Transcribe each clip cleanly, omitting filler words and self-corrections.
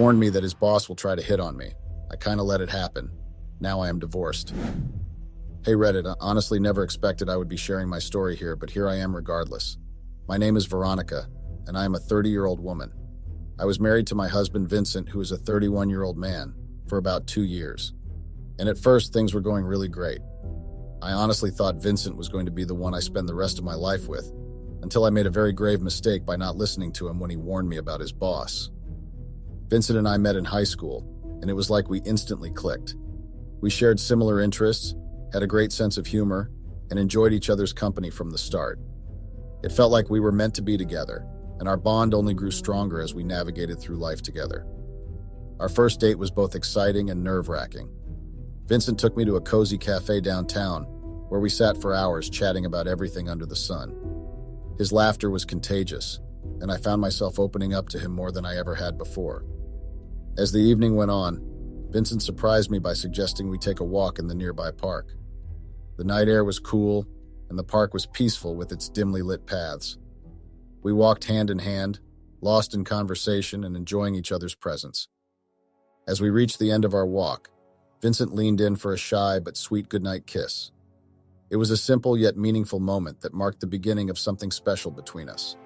warned me that his boss will try to hit on me. I kind of let it happen. Now I am divorced. Hey Reddit, I honestly never expected I would be sharing my story here, but here I am regardless. My name is Veronica, and I am a 30-year-old woman. I was married to my husband Vincent, who is a 31-year-old man, for about 2 years. And at first, things were going really great. I honestly thought Vincent was going to be the one I spend the rest of my life with, until I made a very grave mistake by not listening to him when he warned me about his boss. Vincent and I met in high school, and it was like we instantly clicked. We shared similar interests, had a great sense of humor, and enjoyed each other's company from the start. It felt like we were meant to be together, and our bond only grew stronger as we navigated through life together. Our first date was both exciting and nerve-wracking. Vincent took me to a cozy cafe downtown, where we sat for hours chatting about everything under the sun. His laughter was contagious, and I found myself opening up to him more than I ever had before. As the evening went on, Vincent surprised me by suggesting we take a walk in the nearby park. The night air was cool, and the park was peaceful with its dimly lit paths. We walked hand in hand, lost in conversation and enjoying each other's presence. As we reached the end of our walk, Vincent leaned in for a shy but sweet goodnight kiss. It was a simple yet meaningful moment that marked the beginning of something special between us.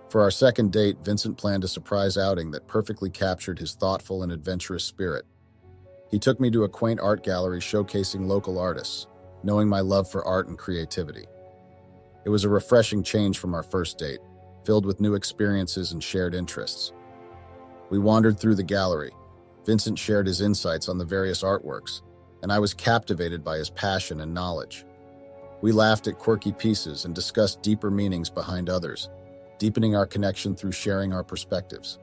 For our second date, Vincent planned a surprise outing that perfectly captured his thoughtful and adventurous spirit. He took me to a quaint art gallery showcasing local artists, knowing my love for art and creativity. It was a refreshing change from our first date, filled with new experiences and shared interests. We wandered through the gallery. Vincent shared his insights on the various artworks, and I was captivated by his passion and knowledge. We laughed at quirky pieces and discussed deeper meanings behind others, deepening our connection through sharing our perspectives.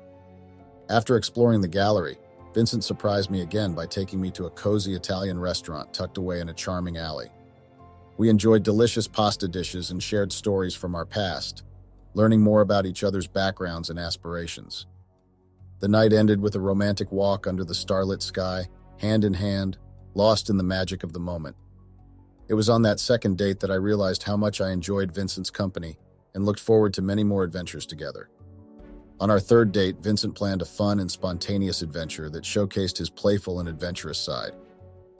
After exploring the gallery, Vincent surprised me again by taking me to a cozy Italian restaurant tucked away in a charming alley. We enjoyed delicious pasta dishes and shared stories from our past, learning more about each other's backgrounds and aspirations. The night ended with a romantic walk under the starlit sky, hand in hand, lost in the magic of the moment. It was on that second date that I realized how much I enjoyed Vincent's company and looked forward to many more adventures together. On our third date, Vincent planned a fun and spontaneous adventure that showcased his playful and adventurous side.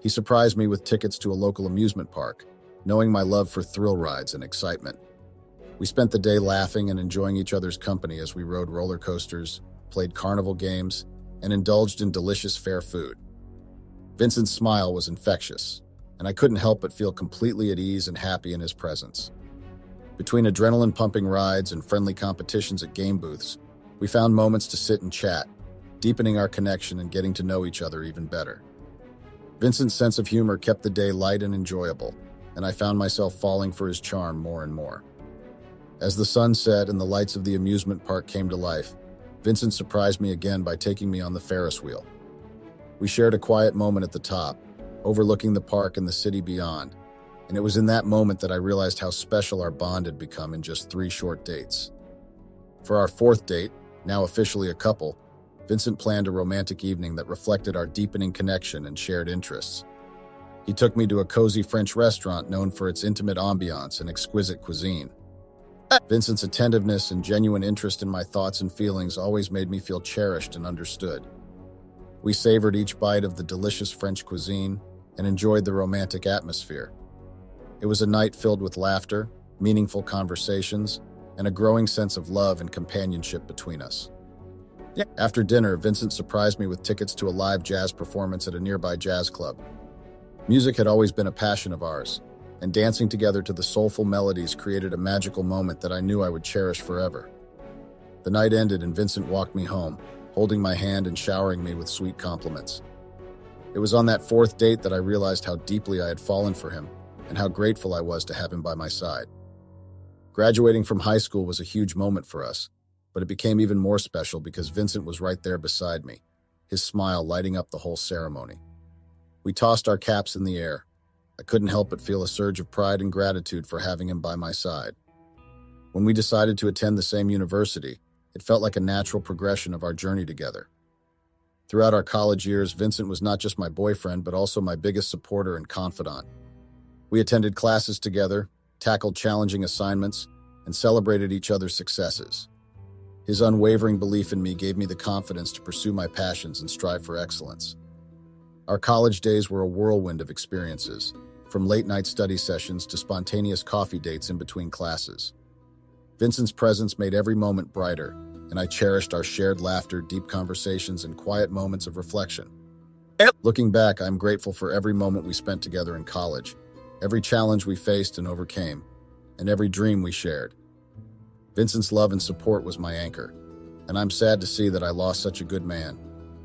He surprised me with tickets to a local amusement park, knowing my love for thrill rides and excitement. We spent the day laughing and enjoying each other's company as we rode roller coasters, played carnival games, and indulged in delicious fair food. Vincent's smile was infectious, and I couldn't help but feel completely at ease and happy in his presence. Between adrenaline-pumping rides and friendly competitions at game booths, we found moments to sit and chat, deepening our connection and getting to know each other even better. Vincent's sense of humor kept the day light and enjoyable, and I found myself falling for his charm more and more. As the sun set and the lights of the amusement park came to life, Vincent surprised me again by taking me on the Ferris wheel. We shared a quiet moment at the top, overlooking the park and the city beyond, and it was in that moment that I realized how special our bond had become in just 3 short dates. For our fourth date, now officially a couple, Vincent planned a romantic evening that reflected our deepening connection and shared interests. He took me to a cozy French restaurant known for its intimate ambiance and exquisite cuisine. Vincent's attentiveness and genuine interest in my thoughts and feelings always made me feel cherished and understood. We savored each bite of the delicious French cuisine and enjoyed the romantic atmosphere. It was a night filled with laughter, meaningful conversations, and a growing sense of love and companionship between us. After dinner, Vincent surprised me with tickets to a live jazz performance at a nearby jazz club. Music had always been a passion of ours, and dancing together to the soulful melodies created a magical moment that I knew I would cherish forever. The night ended and Vincent walked me home, holding my hand and showering me with sweet compliments. It was on that fourth date that I realized how deeply I had fallen for him and how grateful I was to have him by my side. Graduating from high school was a huge moment for us, but it became even more special because Vincent was right there beside me, his smile lighting up the whole ceremony. We tossed our caps in the air. I couldn't help but feel a surge of pride and gratitude for having him by my side. When we decided to attend the same university, it felt like a natural progression of our journey together. Throughout our college years, Vincent was not just my boyfriend, but also my biggest supporter and confidant. We attended classes together, tackled challenging assignments, and celebrated each other's successes. His unwavering belief in me gave me the confidence to pursue my passions and strive for excellence. Our college days were a whirlwind of experiences, from late-night study sessions to spontaneous coffee dates in between classes. Vincent's presence made every moment brighter, and I cherished our shared laughter, deep conversations, and quiet moments of reflection. Looking back, I'm grateful for every moment we spent together in college, every challenge we faced and overcame, and every dream we shared. Vincent's love and support was my anchor, and I'm sad to see that I lost such a good man,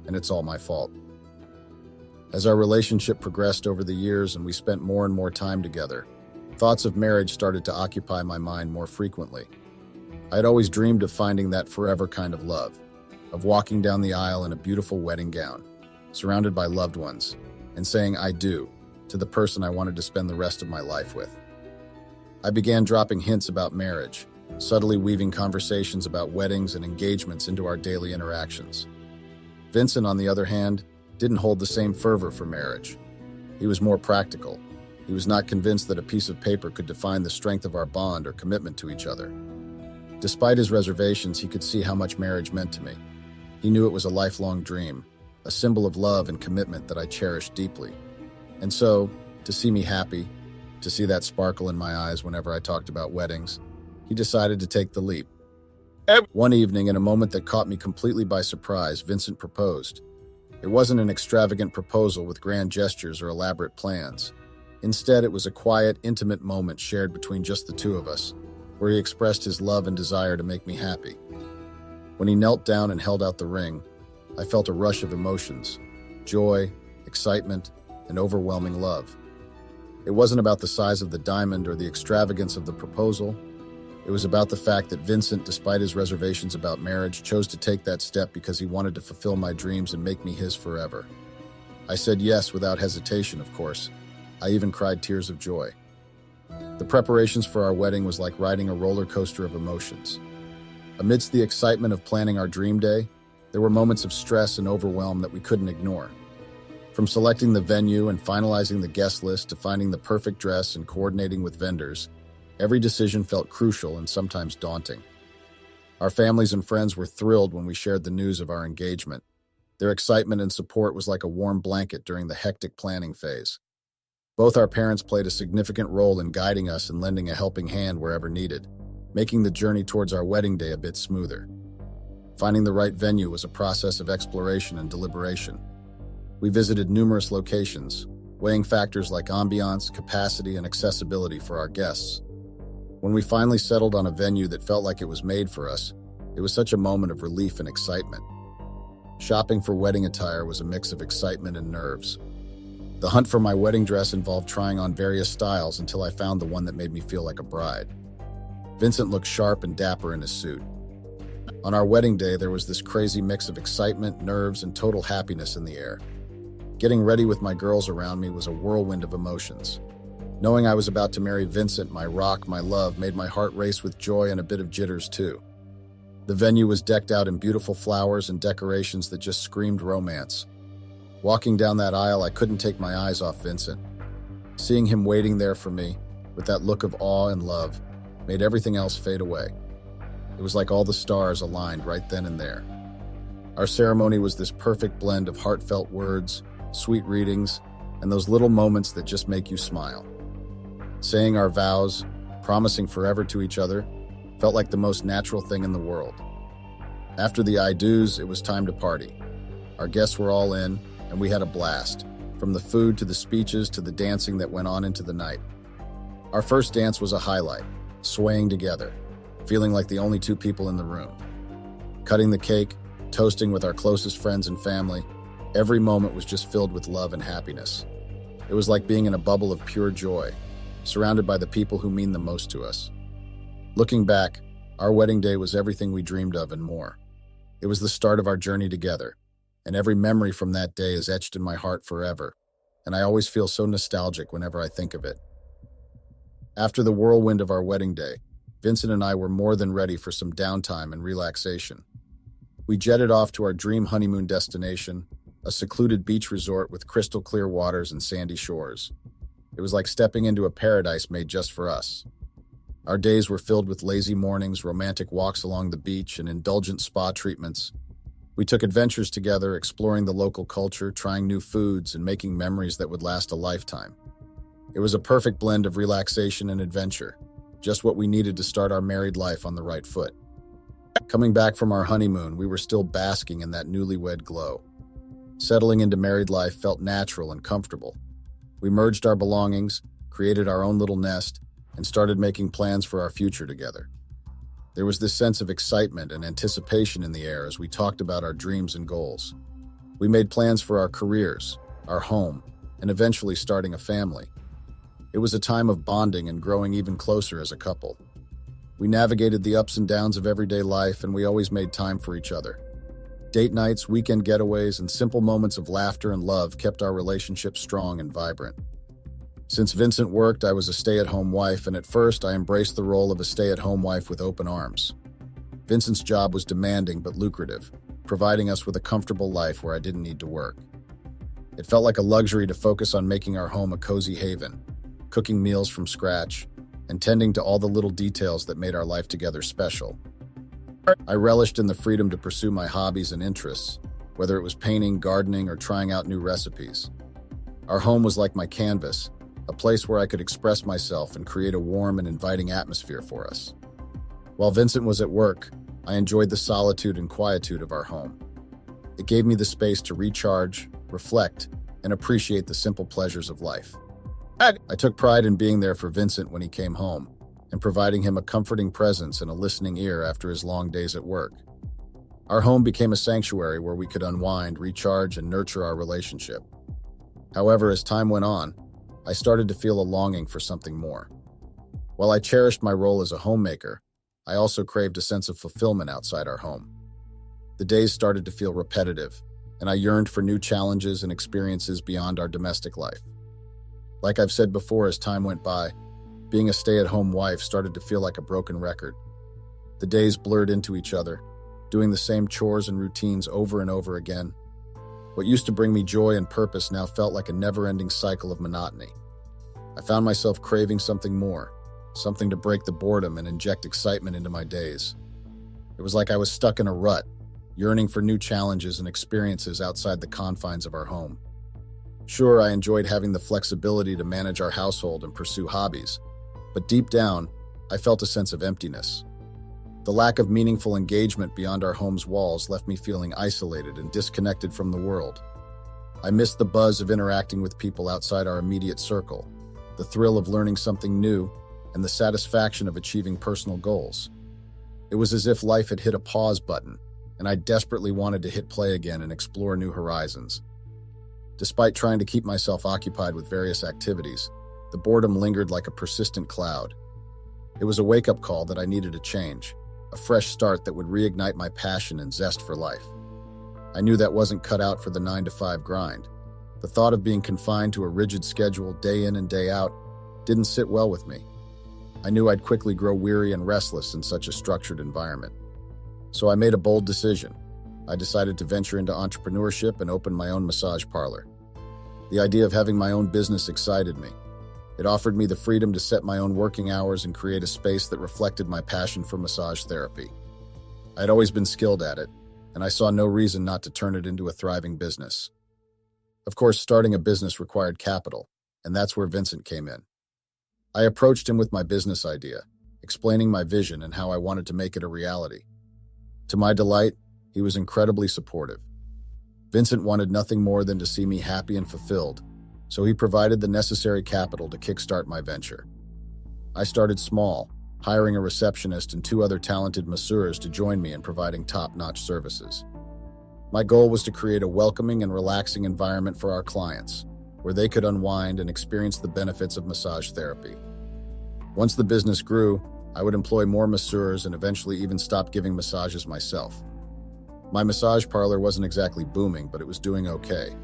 and it's all my fault. As our relationship progressed over the years and we spent more and more time together, thoughts of marriage started to occupy my mind more frequently. I had always dreamed of finding that forever kind of love, of walking down the aisle in a beautiful wedding gown, surrounded by loved ones, and saying "I do" to the person I wanted to spend the rest of my life with. I began dropping hints about marriage, subtly weaving conversations about weddings and engagements into our daily interactions. Vincent, on the other hand, didn't hold the same fervor for marriage. He was more practical. He was not convinced that a piece of paper could define the strength of our bond or commitment to each other. Despite his reservations, he could see how much marriage meant to me. He knew it was a lifelong dream, a symbol of love and commitment that I cherished deeply. And so, to see me happy, to see that sparkle in my eyes whenever I talked about weddings, he decided to take the leap. One evening, in a moment that caught me completely by surprise, Vincent proposed. It wasn't an extravagant proposal with grand gestures or elaborate plans. Instead, it was a quiet, intimate moment shared between just the two of us, where he expressed his love and desire to make me happy. When he knelt down and held out the ring, I felt a rush of emotions: joy, excitement, and overwhelming love. It wasn't about the size of the diamond or the extravagance of the proposal. It was about the fact that Vincent, despite his reservations about marriage, chose to take that step because he wanted to fulfill my dreams and make me his forever. I said yes without hesitation, of course. I even cried tears of joy. The preparations for our wedding was like riding a roller coaster of emotions. Amidst the excitement of planning our dream day, there were moments of stress and overwhelm that we couldn't ignore. From selecting the venue and finalizing the guest list to finding the perfect dress and coordinating with vendors, every decision felt crucial and sometimes daunting. Our families and friends were thrilled when we shared the news of our engagement. Their excitement and support was like a warm blanket during the hectic planning phase. Both our parents played a significant role in guiding us and lending a helping hand wherever needed, making the journey towards our wedding day a bit smoother. Finding the right venue was a process of exploration and deliberation. We visited numerous locations, weighing factors like ambiance, capacity, and accessibility for our guests. When we finally settled on a venue that felt like it was made for us, it was such a moment of relief and excitement. Shopping for wedding attire was a mix of excitement and nerves. The hunt for my wedding dress involved trying on various styles until I found the one that made me feel like a bride. Vincent looked sharp and dapper in his suit. On our wedding day, there was this crazy mix of excitement, nerves, and total happiness in the air. Getting ready with my girls around me was a whirlwind of emotions. Knowing I was about to marry Vincent, my rock, my love, made my heart race with joy and a bit of jitters too. The venue was decked out in beautiful flowers and decorations that just screamed romance. Walking down that aisle, I couldn't take my eyes off Vincent. Seeing him waiting there for me, with that look of awe and love, made everything else fade away. It was like all the stars aligned right then and there. Our ceremony was this perfect blend of heartfelt words, sweet readings, and those little moments that just make you smile. Saying our vows, promising forever to each other, felt like the most natural thing in the world. After the I do's, it was time to party. Our guests were all in, and we had a blast, from the food to the speeches to the dancing that went on into the night. Our first dance was a highlight, swaying together, feeling like the only two people in the room. Cutting the cake, toasting with our closest friends and family, every moment was just filled with love and happiness. It was like being in a bubble of pure joy, surrounded by the people who mean the most to us. Looking back, our wedding day was everything we dreamed of and more. It was the start of our journey together, and every memory from that day is etched in my heart forever, and I always feel so nostalgic whenever I think of it. After the whirlwind of our wedding day, Vincent and I were more than ready for some downtime and relaxation. We jetted off to our dream honeymoon destination, a secluded beach resort with crystal clear waters and sandy shores. It was like stepping into a paradise made just for us. Our days were filled with lazy mornings, romantic walks along the beach, and indulgent spa treatments. We took adventures together, exploring the local culture, trying new foods, and making memories that would last a lifetime. It was a perfect blend of relaxation and adventure, just what we needed to start our married life on the right foot. Coming back from our honeymoon, we were still basking in that newlywed glow. Settling into married life felt natural and comfortable. We merged our belongings, created our own little nest, and started making plans for our future together. There was this sense of excitement and anticipation in the air as we talked about our dreams and goals. We made plans for our careers, our home, and eventually starting a family. It was a time of bonding and growing even closer as a couple. We navigated the ups and downs of everyday life, and we always made time for each other. Date nights, weekend getaways, and simple moments of laughter and love kept our relationship strong and vibrant. Since Vincent worked, I was a stay-at-home wife, and at first I embraced the role of a stay-at-home wife with open arms. Vincent's job was demanding but lucrative, providing us with a comfortable life where I didn't need to work. It felt like a luxury to focus on making our home a cozy haven, cooking meals from scratch, and tending to all the little details that made our life together special. I relished in the freedom to pursue my hobbies and interests, whether it was painting, gardening, or trying out new recipes. Our home was like my canvas, a place where I could express myself and create a warm and inviting atmosphere for us. While Vincent was at work, I enjoyed the solitude and quietude of our home. It gave me the space to recharge, reflect, and appreciate the simple pleasures of life. I took pride in being there for Vincent when he came home, and providing him a comforting presence and a listening ear after his long days at work. Our home became a sanctuary where we could unwind, recharge, and nurture our relationship. However, as time went on, I started to feel a longing for something more. While I cherished my role as a homemaker, I also craved a sense of fulfillment outside our home. The days started to feel repetitive, and I yearned for new challenges and experiences beyond our domestic life. Like I've said before, as time went by, being a stay-at-home wife started to feel like a broken record. The days blurred into each other, doing the same chores and routines over and over again. What used to bring me joy and purpose now felt like a never-ending cycle of monotony. I found myself craving something more, something to break the boredom and inject excitement into my days. It was like I was stuck in a rut, yearning for new challenges and experiences outside the confines of our home. Sure, I enjoyed having the flexibility to manage our household and pursue hobbies, but deep down, I felt a sense of emptiness. The lack of meaningful engagement beyond our home's walls left me feeling isolated and disconnected from the world. I missed the buzz of interacting with people outside our immediate circle, the thrill of learning something new, and the satisfaction of achieving personal goals. It was as if life had hit a pause button, and I desperately wanted to hit play again and explore new horizons. Despite trying to keep myself occupied with various activities, the boredom lingered like a persistent cloud. It was a wake-up call that I needed a change, a fresh start that would reignite my passion and zest for life. I knew that wasn't cut out for the 9-to-5 grind. The thought of being confined to a rigid schedule day in and day out didn't sit well with me. I knew I'd quickly grow weary and restless in such a structured environment. So I made a bold decision. I decided to venture into entrepreneurship and open my own massage parlor. The idea of having my own business excited me. It offered me the freedom to set my own working hours and create a space that reflected my passion for massage therapy. I had always been skilled at it, and I saw no reason not to turn it into a thriving business. Of course, starting a business required capital, and that's where Vincent came in. I approached him with my business idea, explaining my vision and how I wanted to make it a reality. To my delight, he was incredibly supportive. Vincent wanted nothing more than to see me happy and fulfilled, so he provided the necessary capital to kickstart my venture. I started small, hiring a receptionist and 2 other talented masseurs to join me in providing top-notch services. My goal was to create a welcoming and relaxing environment for our clients, where they could unwind and experience the benefits of massage therapy. Once the business grew, I would employ more masseurs and eventually even stop giving massages myself. My massage parlor wasn't exactly booming, but it was doing okay.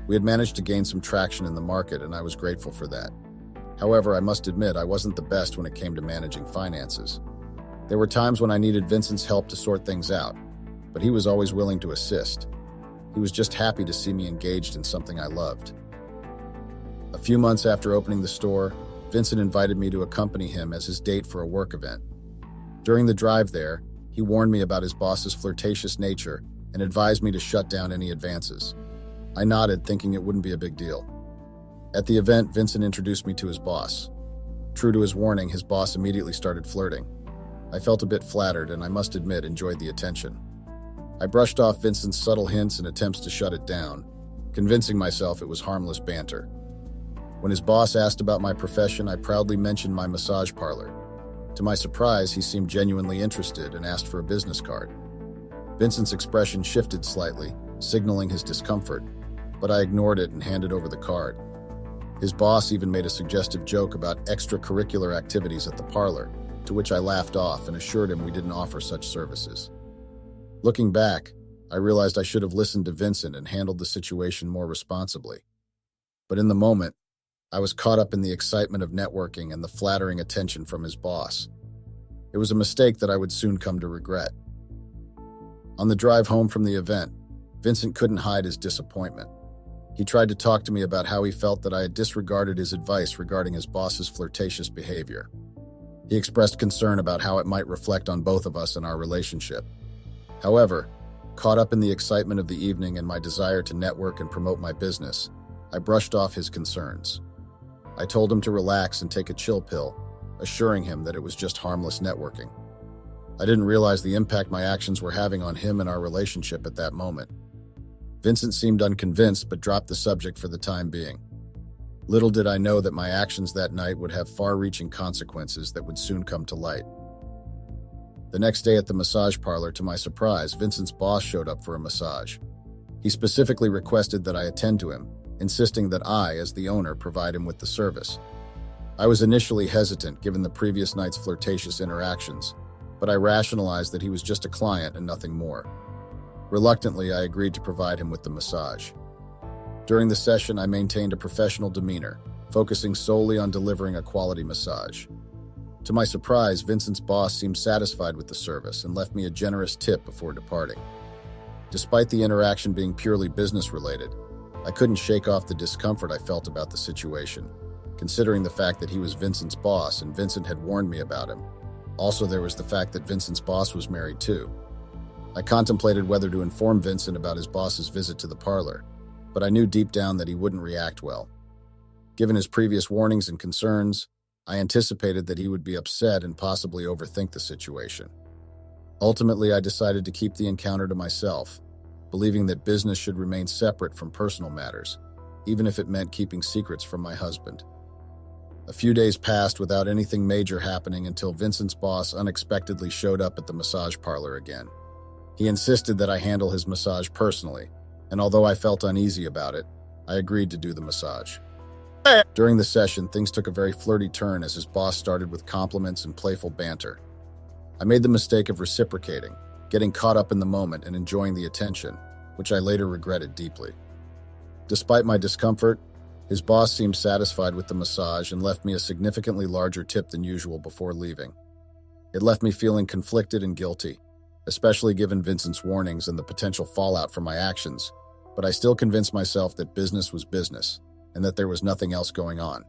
We had managed to gain some traction in the market, and I was grateful for that. However, I must admit I wasn't the best when it came to managing finances. There were times when I needed Vincent's help to sort things out, but he was always willing to assist. He was just happy to see me engaged in something I loved. A few months after opening the store, Vincent invited me to accompany him as his date for a work event. During the drive there, he warned me about his boss's flirtatious nature and advised me to shut down any advances. I nodded, thinking it wouldn't be a big deal. At the event, Vincent introduced me to his boss. True to his warning, his boss immediately started flirting. I felt a bit flattered and, I must admit, enjoyed the attention. I brushed off Vincent's subtle hints and attempts to shut it down, convincing myself it was harmless banter. When his boss asked about my profession, I proudly mentioned my massage parlor. To my surprise, he seemed genuinely interested and asked for a business card. Vincent's expression shifted slightly, signaling his discomfort, but I ignored it and handed over the card. His boss even made a suggestive joke about extracurricular activities at the parlor, to which I laughed off and assured him we didn't offer such services. Looking back, I realized I should have listened to Vincent and handled the situation more responsibly. But in the moment, I was caught up in the excitement of networking and the flattering attention from his boss. It was a mistake that I would soon come to regret. On the drive home from the event, Vincent couldn't hide his disappointment. He tried to talk to me about how he felt that I had disregarded his advice regarding his boss's flirtatious behavior. He expressed concern about how it might reflect on both of us and our relationship. However, caught up in the excitement of the evening and my desire to network and promote my business, I brushed off his concerns. I told him to relax and take a chill pill, assuring him that it was just harmless networking. I didn't realize the impact my actions were having on him and our relationship at that moment. Vincent seemed unconvinced but dropped the subject for the time being. Little did I know that my actions that night would have far-reaching consequences that would soon come to light. The next day at the massage parlor, to my surprise, Vincent's boss showed up for a massage. He specifically requested that I attend to him, insisting that I, as the owner, provide him with the service. I was initially hesitant given the previous night's flirtatious interactions, but I rationalized that he was just a client and nothing more. Reluctantly, I agreed to provide him with the massage. During the session, I maintained a professional demeanor, focusing solely on delivering a quality massage. To my surprise, Vincent's boss seemed satisfied with the service and left me a generous tip before departing. Despite the interaction being purely business-related, I couldn't shake off the discomfort I felt about the situation, considering the fact that he was Vincent's boss and Vincent had warned me about him. Also, there was the fact that Vincent's boss was married too. I contemplated whether to inform Vincent about his boss's visit to the parlor, but I knew deep down that he wouldn't react well. Given his previous warnings and concerns, I anticipated that he would be upset and possibly overthink the situation. Ultimately, I decided to keep the encounter to myself, believing that business should remain separate from personal matters, even if it meant keeping secrets from my husband. A few days passed without anything major happening until Vincent's boss unexpectedly showed up at the massage parlor again. He insisted that I handle his massage personally, and although I felt uneasy about it, I agreed to do the massage. During the session, things took a very flirty turn as his boss started with compliments and playful banter. I made the mistake of reciprocating, getting caught up in the moment and enjoying the attention, which I later regretted deeply. Despite my discomfort, his boss seemed satisfied with the massage and left me a significantly larger tip than usual before leaving. It left me feeling conflicted and guilty, especially given Vincent's warnings and the potential fallout from my actions, but I still convinced myself that business was business and that there was nothing else going on.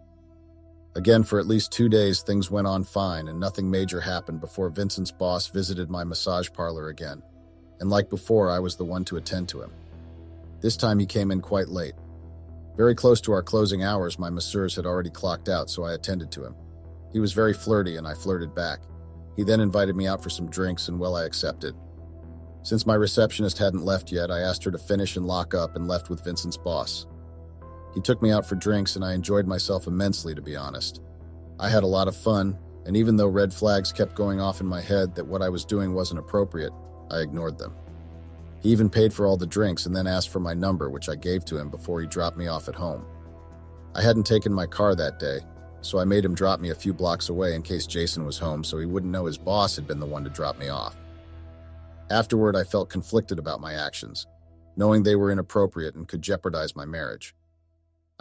Again, for at least 2 days, things went on fine and nothing major happened before Vincent's boss visited my massage parlor again, and like before, I was the one to attend to him. This time he came in quite late. Very close to our closing hours, my masseurs had already clocked out, so I attended to him. He was very flirty and I flirted back. He then invited me out for some drinks and, well, I accepted. Since my receptionist hadn't left yet, I asked her to finish and lock up and left with Vincent's boss. He took me out for drinks and I enjoyed myself immensely, to be honest. I had a lot of fun, and even though red flags kept going off in my head that what I was doing wasn't appropriate, I ignored them. He even paid for all the drinks and then asked for my number, which I gave to him before he dropped me off at home. I hadn't taken my car that day, so I made him drop me a few blocks away in case Jason was home so he wouldn't know his boss had been the one to drop me off. Afterward, I felt conflicted about my actions, knowing they were inappropriate and could jeopardize my marriage.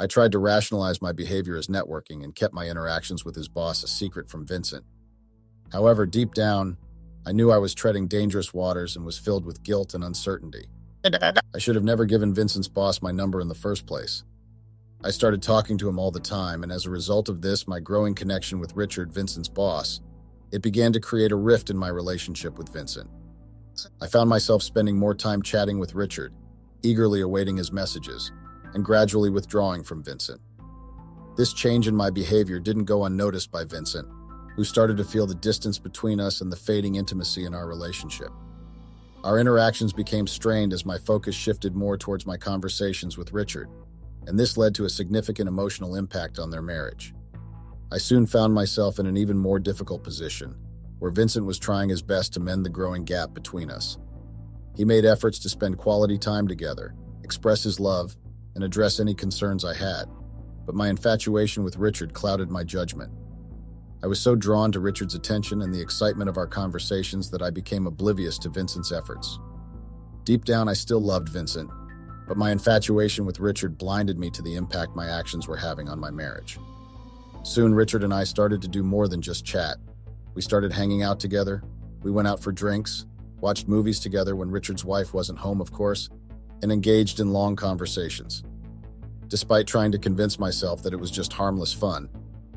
I tried to rationalize my behavior as networking and kept my interactions with his boss a secret from Vincent. However, deep down, I knew I was treading dangerous waters and was filled with guilt and uncertainty. I should have never given Vincent's boss my number in the first place. I started talking to him all the time, and as a result of this, my growing connection with Richard, Vincent's boss, it began to create a rift in my relationship with Vincent. I found myself spending more time chatting with Richard, eagerly awaiting his messages, and gradually withdrawing from Vincent. This change in my behavior didn't go unnoticed by Vincent, who started to feel the distance between us and the fading intimacy in our relationship. Our interactions became strained as my focus shifted more towards my conversations with Richard, and this led to a significant emotional impact on their marriage. I soon found myself in an even more difficult position, where Vincent was trying his best to mend the growing gap between us. He made efforts to spend quality time together, express his love, and address any concerns I had, but my infatuation with Richard clouded my judgment. I was so drawn to Richard's attention and the excitement of our conversations that I became oblivious to Vincent's efforts. Deep down, I still loved Vincent, but my infatuation with Richard blinded me to the impact my actions were having on my marriage. Soon, Richard and I started to do more than just chat. We started hanging out together, we went out for drinks, watched movies together when Richard's wife wasn't home, of course, and engaged in long conversations. Despite trying to convince myself that it was just harmless fun,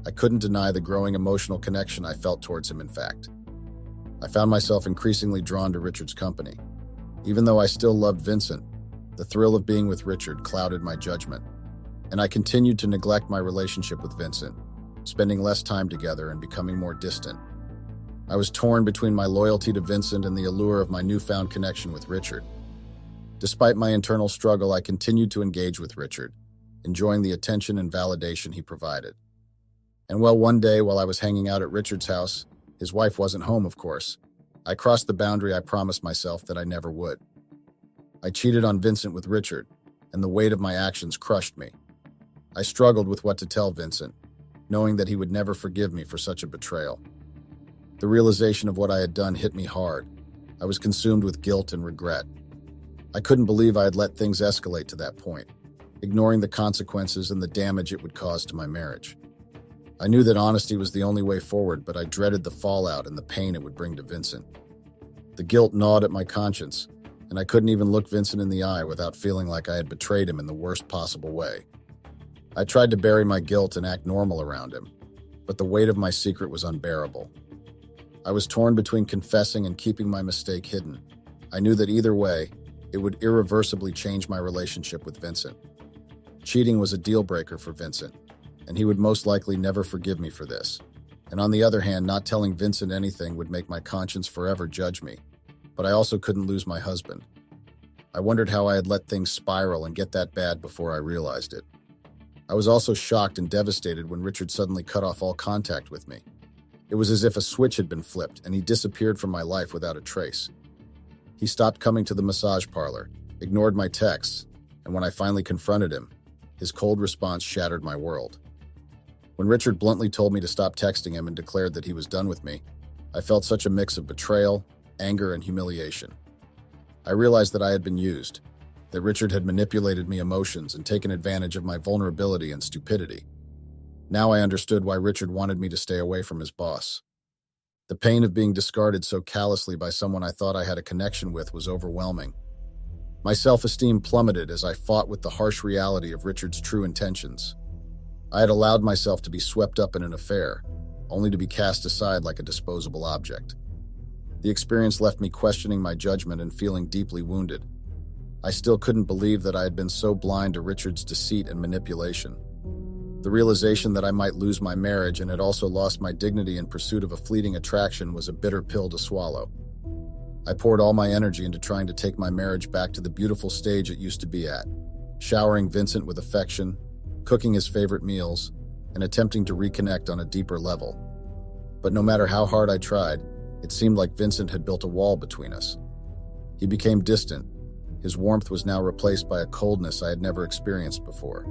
I couldn't deny the growing emotional connection I felt towards him, in fact. I found myself increasingly drawn to Richard's company. Even though I still loved Vincent, the thrill of being with Richard clouded my judgment, and I continued to neglect my relationship with Vincent, spending less time together and becoming more distant. I was torn between my loyalty to Vincent and the allure of my newfound connection with Richard. Despite my internal struggle, I continued to engage with Richard, enjoying the attention and validation he provided. And well, one day while I was hanging out at Richard's house, his wife wasn't home, of course, I crossed the boundary I promised myself that I never would. I cheated on Vincent with Richard, and the weight of my actions crushed me. I struggled with what to tell Vincent, knowing that he would never forgive me for such a betrayal. The realization of what I had done hit me hard. I was consumed with guilt and regret. I couldn't believe I had let things escalate to that point, ignoring the consequences and the damage it would cause to my marriage. I knew that honesty was the only way forward, but I dreaded the fallout and the pain it would bring to Vincent. The guilt gnawed at my conscience, and I couldn't even look Vincent in the eye without feeling like I had betrayed him in the worst possible way. I tried to bury my guilt and act normal around him, but the weight of my secret was unbearable. I was torn between confessing and keeping my mistake hidden. I knew that either way, it would irreversibly change my relationship with Vincent. Cheating was a deal breaker for Vincent, and he would most likely never forgive me for this. And on the other hand, not telling Vincent anything would make my conscience forever judge me. But I also couldn't lose my husband. I wondered how I had let things spiral and get that bad before I realized it. I was also shocked and devastated when Richard suddenly cut off all contact with me. It was as if a switch had been flipped and he disappeared from my life without a trace. He stopped coming to the massage parlor, ignored my texts, and when I finally confronted him, his cold response shattered my world. When Richard bluntly told me to stop texting him and declared that he was done with me, I felt such a mix of betrayal, anger, and humiliation. I realized that I had been used, that Richard had manipulated my emotions and taken advantage of my vulnerability and stupidity. Now I understood why Richard wanted me to stay away from his boss. The pain of being discarded so callously by someone I thought I had a connection with was overwhelming. My self-esteem plummeted as I fought with the harsh reality of Richard's true intentions. I had allowed myself to be swept up in an affair, only to be cast aside like a disposable object. The experience left me questioning my judgment and feeling deeply wounded. I still couldn't believe that I had been so blind to Richard's deceit and manipulation. The realization that I might lose my marriage and had also lost my dignity in pursuit of a fleeting attraction was a bitter pill to swallow. I poured all my energy into trying to take my marriage back to the beautiful stage it used to be at, showering Vincent with affection, cooking his favorite meals, and attempting to reconnect on a deeper level. But no matter how hard I tried, it seemed like Vincent had built a wall between us. He became distant. His warmth was now replaced by a coldness I had never experienced before.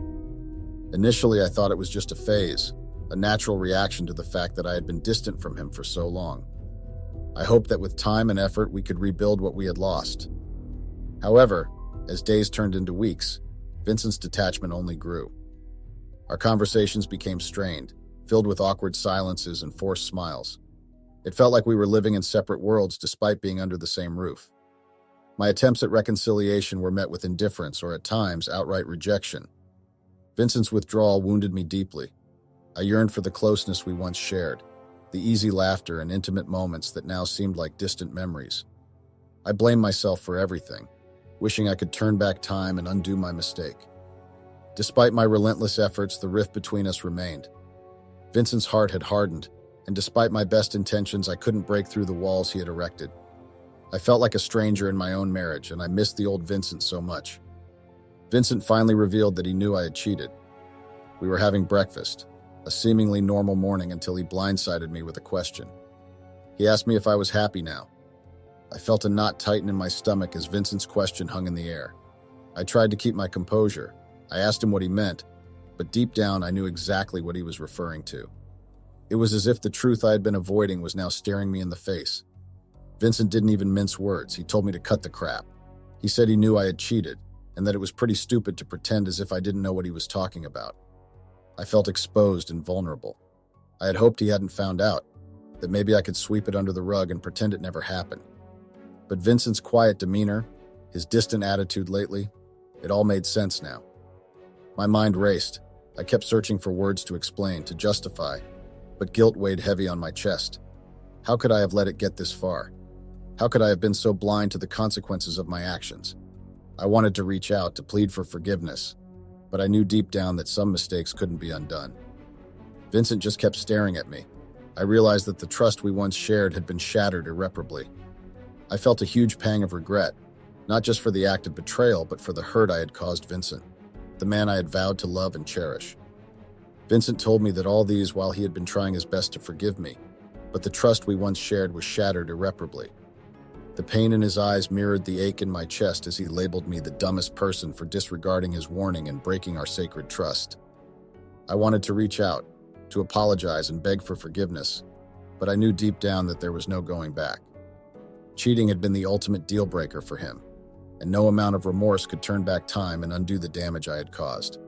Initially, I thought it was just a phase, a natural reaction to the fact that I had been distant from him for so long. I hoped that with time and effort, we could rebuild what we had lost. However, as days turned into weeks, Vincent's detachment only grew. Our conversations became strained, filled with awkward silences and forced smiles. It felt like we were living in separate worlds despite being under the same roof. My attempts at reconciliation were met with indifference or at times outright rejection. Vincent's withdrawal wounded me deeply. I yearned for the closeness we once shared, the easy laughter and intimate moments that now seemed like distant memories. I blamed myself for everything, wishing I could turn back time and undo my mistake. Despite my relentless efforts, the rift between us remained. Vincent's heart had hardened, and despite my best intentions, I couldn't break through the walls he had erected. I felt like a stranger in my own marriage, and I missed the old Vincent so much. Vincent finally revealed that he knew I had cheated. We were having breakfast, a seemingly normal morning, until he blindsided me with a question. He asked me if I was happy now. I felt a knot tighten in my stomach as Vincent's question hung in the air. I tried to keep my composure. I asked him what he meant, but deep down I knew exactly what he was referring to. It was as if the truth I had been avoiding was now staring me in the face. Vincent didn't even mince words. He told me to cut the crap. He said he knew I had cheated, and that it was pretty stupid to pretend as if I didn't know what he was talking about. I felt exposed and vulnerable. I had hoped he hadn't found out, that maybe I could sweep it under the rug and pretend it never happened. But Vincent's quiet demeanor, his distant attitude lately, it all made sense now. My mind raced. I kept searching for words to explain, to justify, but guilt weighed heavy on my chest. How could I have let it get this far? How could I have been so blind to the consequences of my actions? I wanted to reach out, to plead for forgiveness, but I knew deep down that some mistakes couldn't be undone. Vincent just kept staring at me. I realized that the trust we once shared had been shattered irreparably. I felt a huge pang of regret, not just for the act of betrayal, but for the hurt I had caused Vincent, the man I had vowed to love and cherish. Vincent told me that all these while he had been trying his best to forgive me, but the trust we once shared was shattered irreparably. The pain in his eyes mirrored the ache in my chest as he labeled me the dumbest person for disregarding his warning and breaking our sacred trust. I wanted to reach out, to apologize and beg for forgiveness, but I knew deep down that there was no going back. Cheating had been the ultimate deal breaker for him, and no amount of remorse could turn back time and undo the damage I had caused.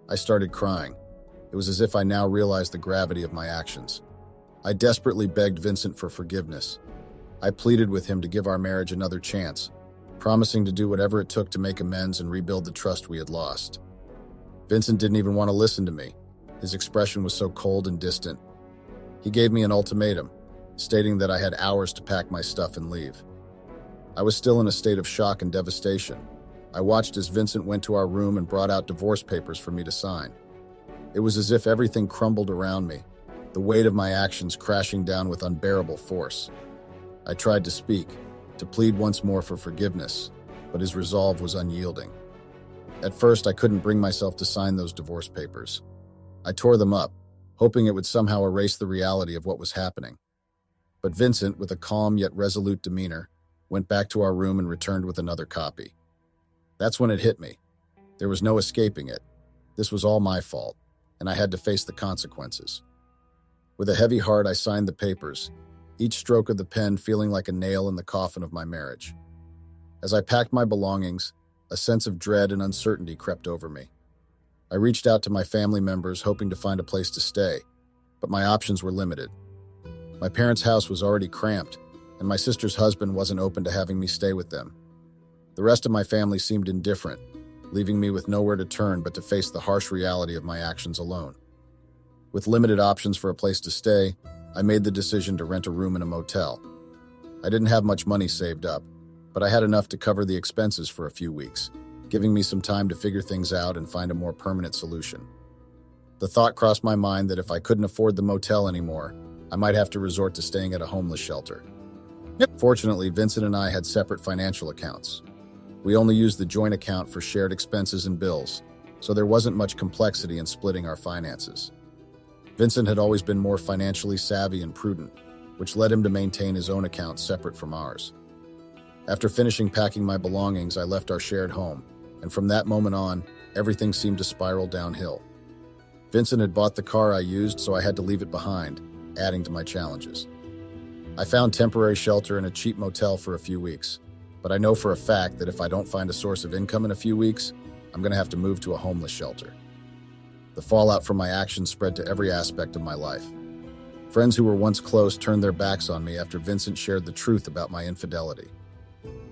I started crying. It was as if I now realized the gravity of my actions. I desperately begged Vincent for forgiveness. I pleaded with him to give our marriage another chance, promising to do whatever it took to make amends and rebuild the trust we had lost. Vincent didn't even want to listen to me. His expression was so cold and distant. He gave me an ultimatum, stating that I had hours to pack my stuff and leave. I was still in a state of shock and devastation. I watched as Vincent went to our room and brought out divorce papers for me to sign. It was as if everything crumbled around me, the weight of my actions crashing down with unbearable force. I tried to speak, to plead once more for forgiveness, but his resolve was unyielding. At first, I couldn't bring myself to sign those divorce papers. I tore them up, hoping it would somehow erase the reality of what was happening. But Vincent, with a calm yet resolute demeanor, went back to our room and returned with another copy. That's when it hit me. There was no escaping it. This was all my fault, and I had to face the consequences. With a heavy heart, I signed the papers, each stroke of the pen feeling like a nail in the coffin of my marriage. As I packed my belongings, a sense of dread and uncertainty crept over me. I reached out to my family members, hoping to find a place to stay, but my options were limited. My parents' house was already cramped, and my sister's husband wasn't open to having me stay with them. The rest of my family seemed indifferent, leaving me with nowhere to turn but to face the harsh reality of my actions alone. With limited options for a place to stay, I made the decision to rent a room in a motel. I didn't have much money saved up, but I had enough to cover the expenses for a few weeks, giving me some time to figure things out and find a more permanent solution. The thought crossed my mind that if I couldn't afford the motel anymore, I might have to resort to staying at a homeless shelter. Fortunately, Vincent and I had separate financial accounts. We only used the joint account for shared expenses and bills, so there wasn't much complexity in splitting our finances. Vincent had always been more financially savvy and prudent, which led him to maintain his own account separate from ours. After finishing packing my belongings, I left our shared home, and from that moment on, everything seemed to spiral downhill. Vincent had bought the car I used, so I had to leave it behind, adding to my challenges. I found temporary shelter in a cheap motel for a few weeks, but I know for a fact that if I don't find a source of income in a few weeks, I'm going to have to move to a homeless shelter. The fallout from my actions spread to every aspect of my life. Friends who were once close turned their backs on me after Vincent shared the truth about my infidelity.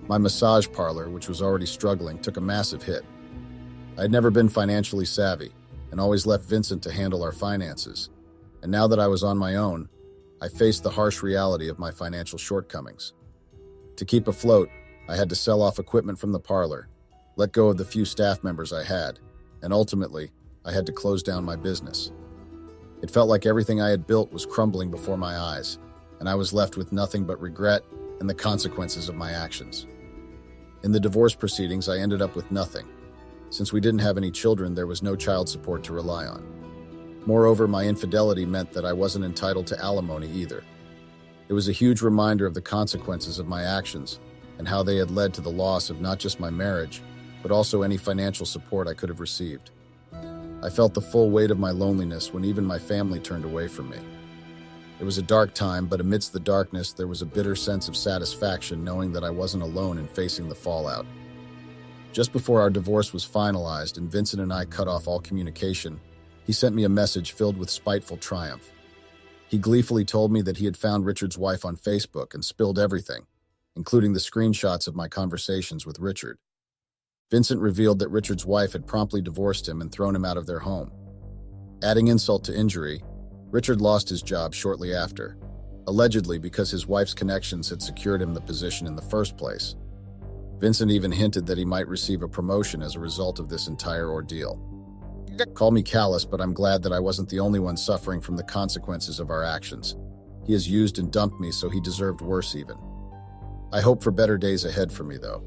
My massage parlor, which was already struggling, took a massive hit. I'd never been financially savvy and always left Vincent to handle our finances. And now that I was on my own, I faced the harsh reality of my financial shortcomings. To keep afloat, I had to sell off equipment from the parlor, let go of the few staff members I had, and ultimately, I had to close down my business. It felt like everything I had built was crumbling before my eyes, and I was left with nothing but regret and the consequences of my actions. In the divorce proceedings, I ended up with nothing. Since we didn't have any children, there was no child support to rely on. Moreover, my infidelity meant that I wasn't entitled to alimony either. It was a huge reminder of the consequences of my actions and how they had led to the loss of not just my marriage, but also any financial support I could have received. I felt the full weight of my loneliness when even my family turned away from me. It was a dark time, but amidst the darkness, there was a bitter sense of satisfaction knowing that I wasn't alone in facing the fallout. Just before our divorce was finalized and Vincent and I cut off all communication, he sent me a message filled with spiteful triumph. He gleefully told me that he had found Richard's wife on Facebook and spilled everything, including the screenshots of my conversations with Richard. Vincent revealed that Richard's wife had promptly divorced him and thrown him out of their home. Adding insult to injury, Richard lost his job shortly after, allegedly because his wife's connections had secured him the position in the first place. Vincent even hinted that he might receive a promotion as a result of this entire ordeal. Call me callous, but I'm glad that I wasn't the only one suffering from the consequences of our actions. He has used and dumped me, so he deserved worse even. I hope for better days ahead for me, though.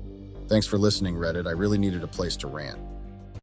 Thanks for listening, Reddit. I really needed a place to rant.